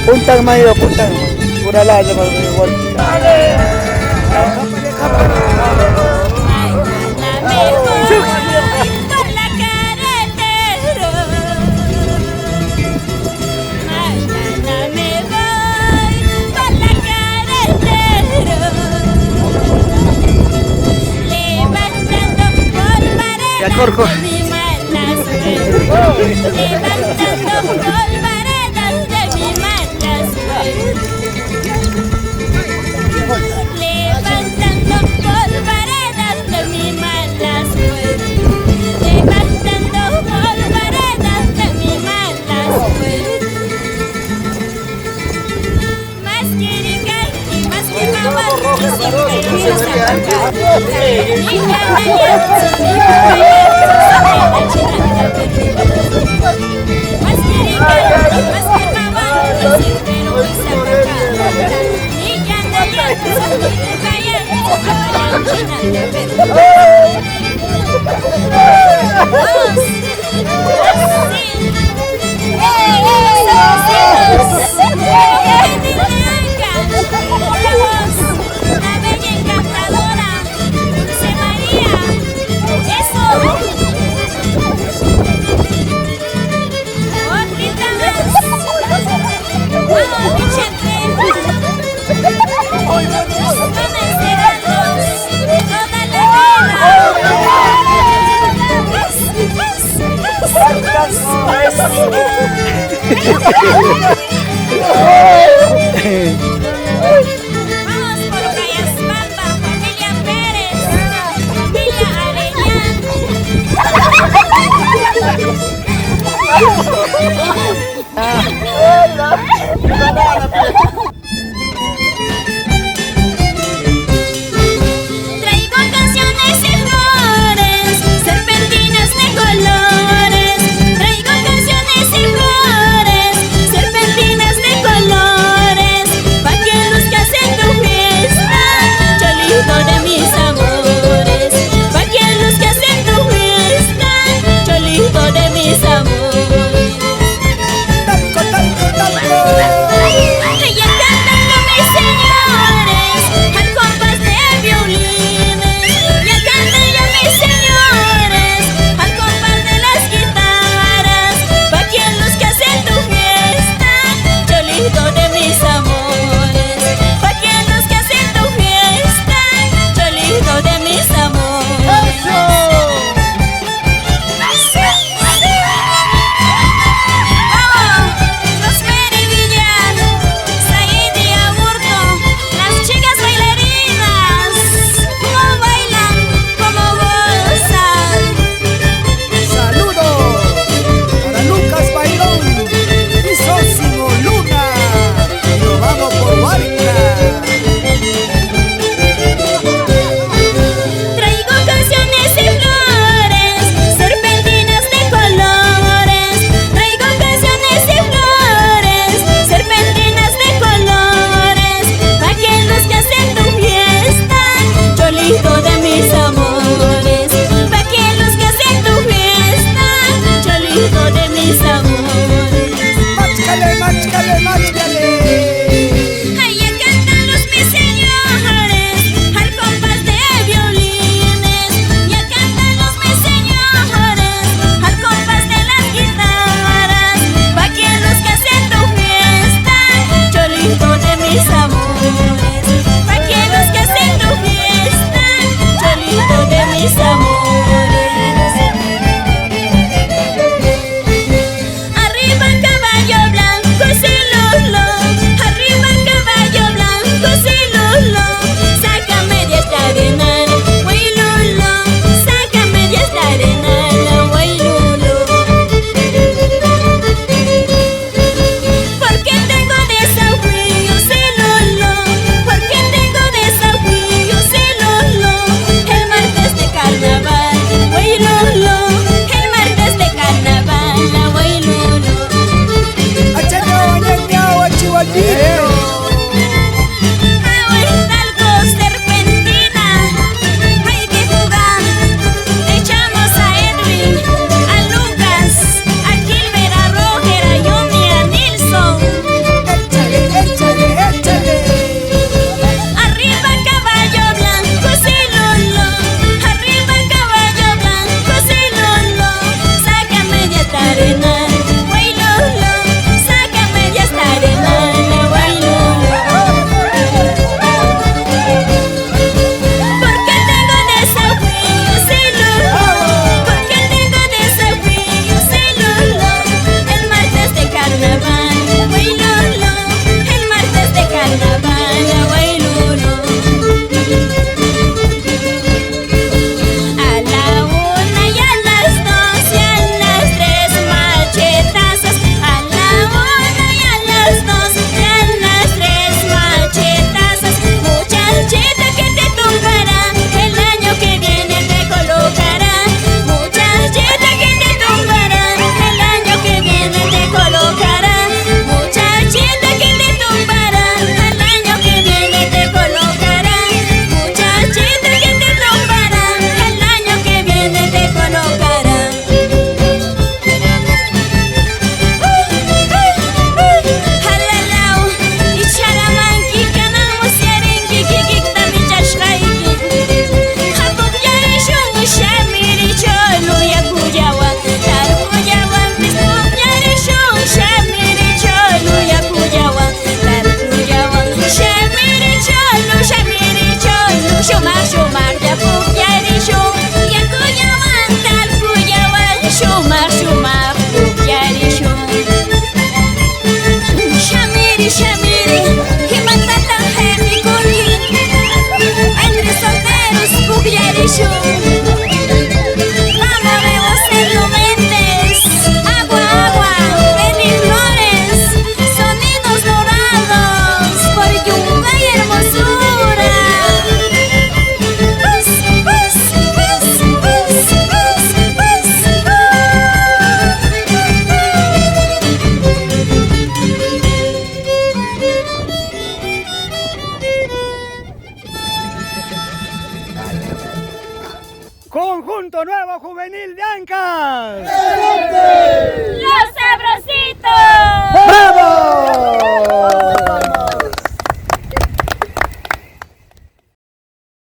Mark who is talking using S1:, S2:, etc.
S1: puntang mayo, puntang. Pura lang sa mag-work. Ya corco.
S2: Levantando polvaredas de mi mala suerte. Levantando polvaredas de mi mala suerte. Levantando polvaredas de mi mala suerte. Más que ricar y más que mamar, y siempre nos apagar. Y gana ya, y más que ricar y más que mamar, y siempre nos apagar. Y gana ya, la bella encantadora, Dulce María, eso. Otrita más. Vamos, Vicente. Van a encerrarnos toda la Vamos por Callasmamba, familia Pérez, familia Arellano. Traigo canciones y flores, serpentinas de colores. Traigo canciones y flores, serpentinas de colores. Pa' que luzcas en tu fiesta, cholito de mis amores. Pa' que luzcas en tu fiesta, cholito de mis amores.
S3: Partido Nuevo Juvenil de Ancash.